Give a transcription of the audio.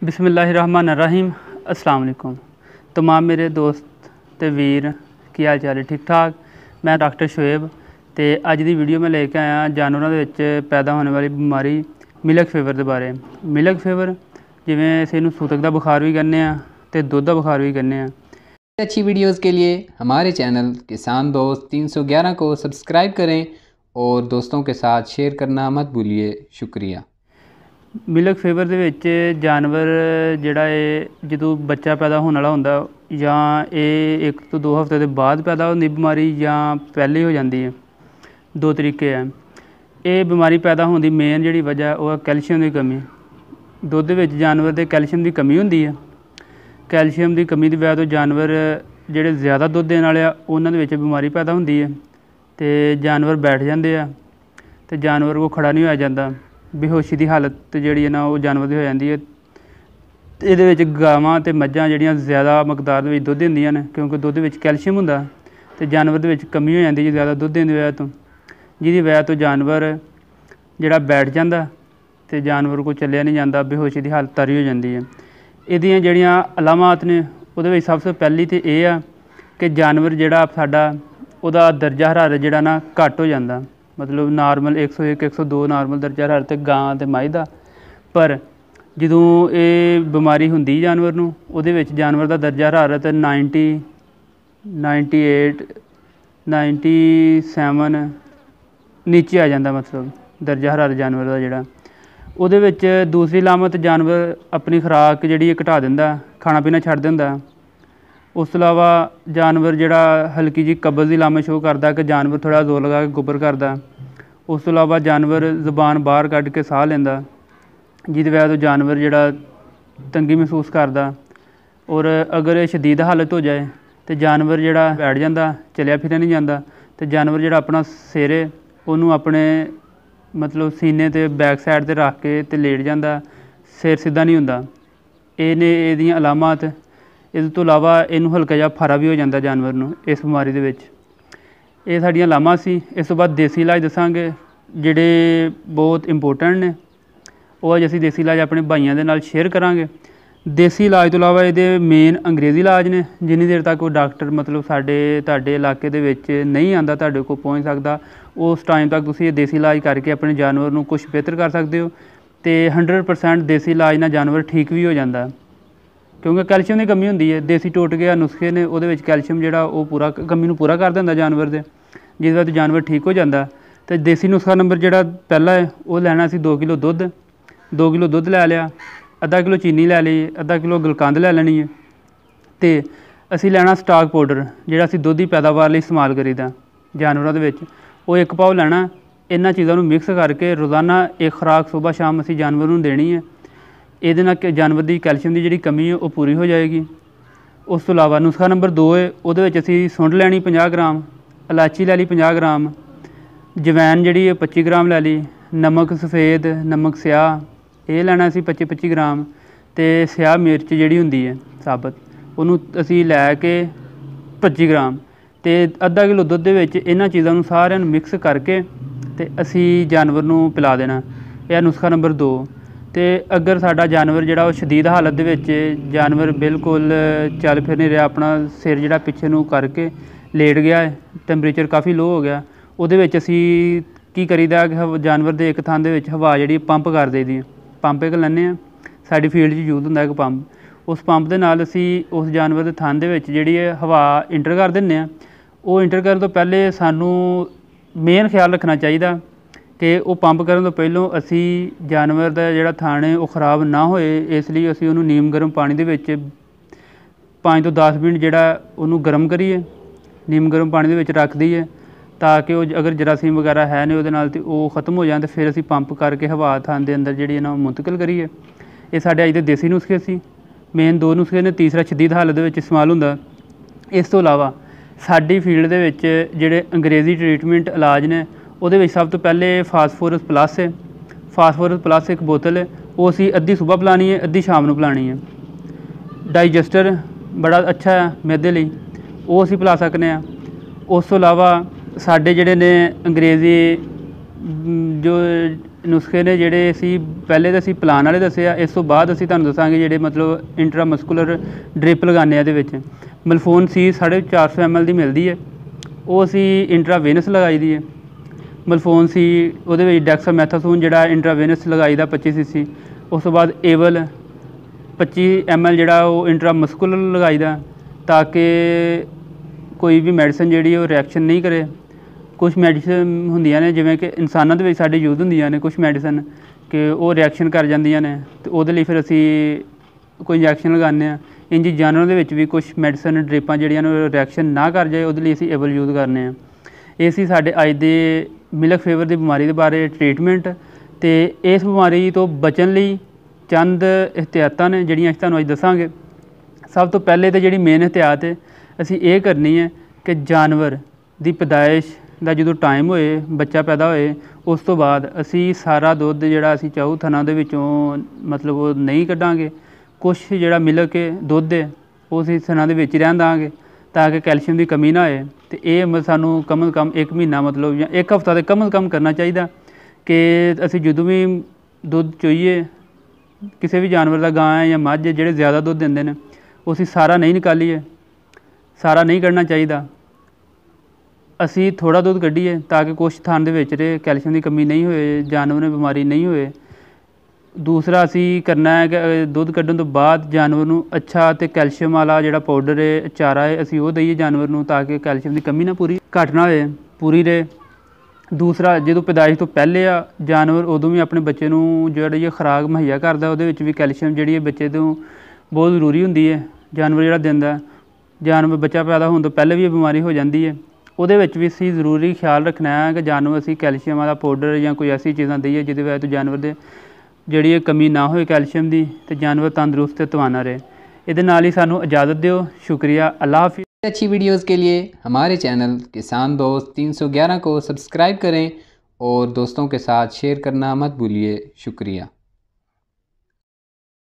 बिस्मिल्लाहिर्रहमानिर्रहीम। अस्सलाम वालेकुम तमाम मेरे दोस्त ते वीर, की हाल चाल है? ठीक ठाक। मैं डॉक्टर शोएब तो अज की वीडियो में लेके आया जानवरों के पैदा होने वाली बीमारी मिल्क फीवर के बारे। मिल्क फीवर जिमें इस सूतक का बुखार भी कहने तो दुध का बुखार भी कहने। अच्छी वीडियोस के लिए हमारे चैनल किसान दोस्त 311 को सब्सक्राइब करें और दोस्तों के साथ शेयर करना मत भूलिए। शुक्रिया। मिल्क फीवर के जानवर जोड़ा है जो बच्चा पैदा होने वाला होंगे या 1 ਤੋਂ 2 हफ्ते के बाद पैदा होने की बीमारी या पहले हो जाती है। दो तरीके है। ये बीमारी पैदा होने की मेन जी वजह वह कैल्शियम की कमी। दुध में जानवर के कैल्शियम की कमी होती है। कैल्शियम की कमी की वजह तो जानवर जोड़े ज़्यादा दुध देने वाले उन्होंने बीमारी पैदा होती है तो जानवर बैठ जाते हैं तो जानवर को खड़ा नहीं होया जाता। बेहोशी की हालत जी ना वो जानवर की हो जाती है। ये गावां तो मझां जड़ियाँ ज़्यादा मकदार में दुध दिंदियां ने क्योंकि दुध में कैल्शियम होंदा तो जानवर के कमी हो जाती है ज़्यादा दुध देने की वजह तो, जिसकी वजह तो जानवर जोड़ा बैठ जाता तो जानवर को चलिया नहीं जाता, बेहोशी की हालत तारी हो जाती है। ये जड़ियाँ अलामात ने वो सबसे पहली तो यह है कि जानवर जोड़ा साडा उहदा दर्जा हरारत जोड़ा ना घट हो जाता, मतलब नॉर्मल 101 102 नॉर्मल दर्जा हरारत गां तो मई का। पर जदों ये बीमारी होंदी जानवर नूं उहदे विच जानवर का दर्जा हरारत 90 98 97 नीचे आ जाता, मतलब दर्जा हरारत जानवर का जोड़ा। उहदे विच दूसरी लामत जानवर अपनी खुराक जी घटा दिंदा, खाना पीना छड्ड दिंदा। उस तो इलावा जानवर जोड़ा हल्की जी कब्ज़ की लामत शो करता कि जानवर थोड़ा जोर लगा के गुब्बर करता। उस तो इलावा जानवर जबान बाहर कढ़ के साह लेंदा, जिसकी वजह तो जानवर जोड़ा तंगी महसूस करता। और अगर शदीद हालत हो जाए तो जानवर जोड़ा बैठ जाता, चलिया फिर नहीं जाता तो जानवर जोड़ा अपना सिर है उन्होंने अपने मतलब सीने ते बैक साइड ते रख के ते लेट जाता, सिर सीधा नहीं होंदा। ये ने इहदियां अलामात। इस तो इलावा इनू हल्का जिहा फारा भी हो जाता जानवर नूं इस बीमारी दे विच। ये साड़ियां अलामात सी। इस तो बाद देसी इलाज दसांगे जिहड़े बहुत इंपोर्टेंट ने। वो अज असीं देसी इलाज अपने भाइयों के नाल शेयर करांगे। देसी इलाज तो इलावा ये मेन अंग्रेजी इलाज ने जिन्नी देर तक कोई डॉक्टर मतलब साडे तुहाडे इलाके दे विच नहीं आंदा, तुहाडे कोल पहुँच सकदा, उस टाइम तक तुसीं ये देसी इलाज करके अपने जानवर नूं कुछ बेहतर कर सकते हो। तो 100% देसी इलाज नाल जानवर ठीक भी हो जाता क्योंकि कैल्शियम की कमी होंदी है। देसी टोटके या नुस्खे ने उहदे विच कैल्शियम जिहड़ा वो पूरा कमी नूं पूरा कर दिंदा जानवर दे, जिस वजह तो जानवर ठीक हो जाता। तो देसी नुस्खा नंबर जिहड़ा पहला है वो लैना असीं 2 किलो दुध। 2 किलो दुध लै लिया, आधा किलो चीनी लै ली, आधा किलो गुलकंद लै लैनी है। तो असीं लैना स्टाक पाउडर जिहड़ा असीं दुध की पैदावार लई इस्तेमाल करीदा जानवरों दे विच, वो 1 पाव लैना। इन्हां चीज़ों नूं मिक्स करके रोज़ाना एक खुराक सुबह शाम असीं जानवर नूं देनी है। ये नाल जानवर की कैल्शियम की जी कमी है वो पूरी हो जाएगी। उस तो इलावा नुस्खा नंबर 2 है वो असीं सुंड लैनी 50 ग्राम, इलायची लै ली 50 ग्राम, जवैन जी 25 ग्राम लै ली, नमक सफ़ेद नमक स्याह ये लैना असीं 25 ग्राम, तो स्याह मिर्च जी होंदी है साबत उन्होंने असीं लैके 25 ग्राम, तो आधा किलो दुध दे विच इन्हां चीज़ों नूं सारिਆਂ नूं मिक्स करके तो असीं जानवर नूं पिला देना। यह नुस्खा नंबर 2। तो अगर साडा जानवर जिहड़ा वो शदीद हालत दे विच जानवर बिल्कुल चल फिर नहीं रहा, अपना सिर जिहड़ा पिछे नूं करके लेट गया है, टैंपरेचर काफ़ी लो हो गया, उहदे विच असीं की करीदा कि जानवर के एक थां दे विच हवा जिहड़ी पंप कर देदी है। पंप एक लैंदे आ, साडी फील्ड च यूज हुंदा एक पंप। उस पंप दे नाल असीं उस जानवर के थां दे विच जिहड़ी हवा इंटर कर दिंदे आ। वो इंटर करन तो पहले सानूं मेन ख्याल रखना चाहिए कि वो पंप करन तो पहलों असी जानवर का जिहड़ा थान है वो खराब ना होए, इसलिए असी उन्होंने नीम गर्म पानी दे विच 5 ਤੋਂ 10 मिनट जिहड़ा उन्होंने गर्म करिए, नीम गर्म पानी दे विच रख दईए ताकि वो अगर जरासीम वगैरह है ने उहदे नाल ते वो खत्म हो जाए, तो फिर असी पंप करके हवा थान दे अंदर जिहड़ी ना मुंतकिल करिए। ये साडे अज दे देसी नुस्खे सी। मेन 2 नुस्खे ने, तीसरा शदीद हालत दे विच इस्तेमाल हुंदा। इस तो इलावा साडी फील्ड दे विच जिहड़े अंग्रेजी ट्रीटमेंट इलाज ने उहदे विच सब तो पहले फास्फोरस प्लस है। फास्फोरस प्लस एक बोतल है, वो असी अद्धी सुबह पिलानी है, अद्धी शाम नूं पिलानी है। डाइजस्टर बड़ा अच्छा है मैदे लई, वो असी पिला सकने हैं। उस तो इलावा साडे जिहड़े ने अंग्रेजी जो ਨੁਸਖੇ ਨੇ ਜਿਹੜੇ ਅਸੀਂ ਪਹਿਲੇ ਤਾਂ ਅਸੀਂ ਪਲਾਨ ਵਾਲੇ ਦੱਸੇ ਆ, ਇਸ ਤੋਂ ਬਾਅਦ ਅਸੀਂ ਤੁਹਾਨੂੰ ਦੱਸਾਂਗੇ ਜਿਹੜੇ ਮਤਲਬ ਇੰਟਰਾਮਸਕੂਲਰ ਡ੍ਰਿਪ ਲਗਾਉਂਦੇ ਆ। ਇਹਦੇ ਵਿੱਚ ਮਲਫੋਨ ਸੀ 450 ml ਦੀ ਮਿਲਦੀ ਹੈ, ਉਹ ਅਸੀਂ ਇੰਟਰਾਵੇਨਸ ਲਗਾਈ ਦੀ ਹੈ। ਮਲਫੋਨ ਸੀ ਉਹਦੇ ਵਿੱਚ ਡੈਕਸਾਮੈਥਾਸੋਨ ਜਿਹੜਾ ਇੰਟਰਾਵੇਨਸ ਲਗਾਈ ਦਾ 25 cc। ਉਸ ਤੋਂ ਬਾਅਦ ਏਵਲ 25 ml ਜਿਹੜਾ ਉਹ ਇੰਟਰਾਮਸਕੂਲਰ ਲਗਾਈ ਦਾ, ਤਾਂ ਕਿ ਕੋਈ ਵੀ ਮੈਡੀਸਨ ਜਿਹੜੀ ਉਹ ਰਿਐਕਸ਼ਨ ਨਹੀਂ ਕਰੇ। ਕੁਛ ਮੈਡੀਸਨ ਹੁੰਦੀਆਂ ਨੇ ਜਿਵੇਂ ਕਿ ਇਨਸਾਨਾਂ ਦੇ ਵਿੱਚ ਸਾਡੇ ਯੂਜ਼ ਹੁੰਦੀਆਂ ਨੇ ਕੁਛ ਮੈਡੀਸਨ ਕਿ ਉਹ ਰਿਐਕਸ਼ਨ ਕਰ ਜਾਂਦੀਆਂ ਨੇ, ਅਤੇ ਉਹਦੇ ਲਈ ਫਿਰ ਅਸੀਂ ਕੋਈ ਇੰਜੈਕਸ਼ਨ ਲਗਾਉਂਦੇ ਹਾਂ। ਇੰਝ ਜਾਨਵਰਾਂ ਦੇ ਵਿੱਚ ਵੀ ਕੁਛ ਮੈਡੀਸਨ ਡ੍ਰਿਪਾਂ ਜਿਹੜੀਆਂ ਨੇ ਰਿਐਕਸ਼ਨ ਨਾ ਕਰ ਜਾਏ ਉਹਦੇ ਲਈ ਅਸੀਂ ਏਵਲ ਯੂਜ਼ ਕਰਨੇ ਹਾਂ। ਇਹ ਸੀ ਸਾਡੇ ਅੱਜ ਦੇ ਮਿਲਕ ਫੀਵਰ ਦੀ ਬਿਮਾਰੀ ਦੇ ਬਾਰੇ ਟ੍ਰੀਟਮੈਂਟ। ਅਤੇ ਇਸ ਬਿਮਾਰੀ ਤੋਂ ਬਚਣ ਲਈ ਚੰਦ ਇਹਤਿਆਤਾਂ ਨੇ ਜਿਹੜੀਆਂ ਅਸੀਂ ਤੁਹਾਨੂੰ ਅੱਜ ਦੱਸਾਂਗੇ। ਸਭ ਤੋਂ ਪਹਿਲੇ ਤਾਂ ਜਿਹੜੀ ਮੇਨ ਇਹਤਿਆਤ ਹੈ ਅਸੀਂ ਇਹ ਕਰਨੀ ਹੈ ਕਿ ਜਾਨਵਰ ਦੀ ਪੈਦਾਇਸ਼ ਦਾ ਜਦੋਂ ਟਾਈਮ ਹੋਏ, ਬੱਚਾ ਪੈਦਾ ਹੋਏ, ਉਸ ਤੋਂ ਬਾਅਦ ਅਸੀਂ ਸਾਰਾ ਦੁੱਧ ਜਿਹੜਾ ਅਸੀਂ ਚਾਹੂ ਥਣਾਂ ਦੇ ਵਿੱਚੋਂ ਮਤਲਬ ਉਹ ਨਹੀਂ ਕੱਢਾਂਗੇ। ਕੁਛ ਜਿਹੜਾ ਮਿਲਕ ਹੈ ਦੁੱਧ ਹੈ ਉਹ ਅਸੀਂ ਥਣਾਂ ਦੇ ਵਿੱਚ ਹੀ ਰਹਿਣ ਦਾਂਗੇ ਤਾਂ ਕਿ ਕੈਲਸ਼ੀਅਮ ਦੀ ਕਮੀ ਨਾ ਹੋਏ। ਅਤੇ ਇਹ ਸਾਨੂੰ ਕਮ ਅਜ਼ ਕਮ 1 ਮਹੀਨਾ ਮਤਲਬ ਜਾਂ 1 ਹਫ਼ਤਾ ਤਾਂ ਕਮ ਅਜ਼ ਕਮ ਕਰਨਾ ਚਾਹੀਦਾ ਕਿ ਅਸੀਂ ਜਦੋਂ ਵੀ ਦੁੱਧ ਚੋਈਏ ਕਿਸੇ ਵੀ ਜਾਨਵਰ ਦਾ, ਗਾਂ ਹੈ ਜਾਂ ਮੱਝ ਹੈ, ਜਿਹੜੇ ਜ਼ਿਆਦਾ ਦੁੱਧ ਦਿੰਦੇ ਨੇ ਉਹ ਅਸੀਂ ਸਾਰਾ ਨਹੀਂ ਨਿਕਾਲੀਏ, ਸਾਰਾ ਨਹੀਂ ਕੱਢਣਾ ਚਾਹੀਦਾ। ਅਸੀਂ ਥੋੜ੍ਹਾ ਦੁੱਧ ਕੱਢੀਏ ਤਾਂ ਕਿ ਕੁਛ ਥਣ ਦੇ ਵਿੱਚ ਰਹੇ, ਕੈਲਸ਼ੀਅਮ ਦੀ ਕਮੀ ਨਹੀਂ ਹੋਏ, ਜਾਨਵਰ ਨੂੰ ਬਿਮਾਰੀ ਨਹੀਂ ਹੋਏ। ਦੂਸਰਾ ਅਸੀਂ ਕਰਨਾ ਹੈ ਕਿ ਦੁੱਧ ਕੱਢਣ ਤੋਂ ਬਾਅਦ ਜਾਨਵਰ ਨੂੰ ਅੱਛਾ ਅਤੇ ਕੈਲਸ਼ੀਅਮ ਵਾਲਾ ਜਿਹੜਾ ਪਾਊਡਰ ਹੈ, ਚਾਰਾ ਹੈ, ਅਸੀਂ ਉਹ ਦਈਏ ਜਾਨਵਰ ਨੂੰ ਤਾਂ ਕਿ ਕੈਲਸ਼ੀਅਮ ਦੀ ਕਮੀ ਨਾ ਘੱਟ ਨਾ ਹੋਏ, ਪੂਰੀ ਰਹੇ। ਦੂਸਰਾ ਜਦੋਂ ਪੈਦਾਇਸ਼ ਤੋਂ ਪਹਿਲੇ ਆ ਜਾਨਵਰ ਉਦੋਂ ਵੀ ਆਪਣੇ ਬੱਚੇ ਨੂੰ ਜਿਹੜੀ ਖੁਰਾਕ ਮੁਹੱਈਆ ਕਰਦਾ ਉਹਦੇ ਵਿੱਚ ਵੀ ਕੈਲਸ਼ੀਅਮ ਜਿਹੜੀ ਹੈ ਬੱਚੇ ਤੋਂ ਬਹੁਤ ਜ਼ਰੂਰੀ ਹੁੰਦੀ ਹੈ। ਜਾਨਵਰ ਜਿਹੜਾ ਦਿੰਦਾ, ਜਾਨਵਰ ਬੱਚਾ ਪੈਦਾ ਹੋਣ ਤੋਂ ਪਹਿਲੇ ਵੀ ਇਹ ਬਿਮਾਰੀ ਹੋ ਜਾਂਦੀ ਹੈ, ਉਹਦੇ ਵਿੱਚ ਵੀ ਅਸੀਂ ਜ਼ਰੂਰੀ ਖਿਆਲ ਰੱਖਣਾ ਹੈ ਕਿ ਜਾਨਵਰ ਅਸੀਂ ਕੈਲਸ਼ੀਅਮ ਵਾਲਾ ਪਾਊਡਰ ਜਾਂ ਕੋਈ ਐਸੀ ਚੀਜ਼ਾਂ ਦਈਏ ਜਿਹਦੇ ਵਜ੍ਹਾ ਤੋਂ ਜਾਨਵਰ ਦੇ ਜਿਹੜੀ ਇਹ ਕਮੀ ਨਾ ਹੋਏ ਕੈਲਸ਼ੀਅਮ ਦੀ, ਅਤੇ ਜਾਨਵਰ ਤੰਦਰੁਸਤ ਅਤੇ ਤਵਾਨਾ ਰਹੇ। ਇਹਦੇ ਨਾਲ ਹੀ ਸਾਨੂੰ ਇਜਾਜ਼ਤ ਦਿਓ। शुक्रिया, अल्लाह हाफिज़। अच्छी वीडियोस के लिए हमारे चैनल किसान दोस्त 311 को सब्सक्राइब करें और दोस्तों के साथ शेयर करना मत भूलिए। शुक्रिया।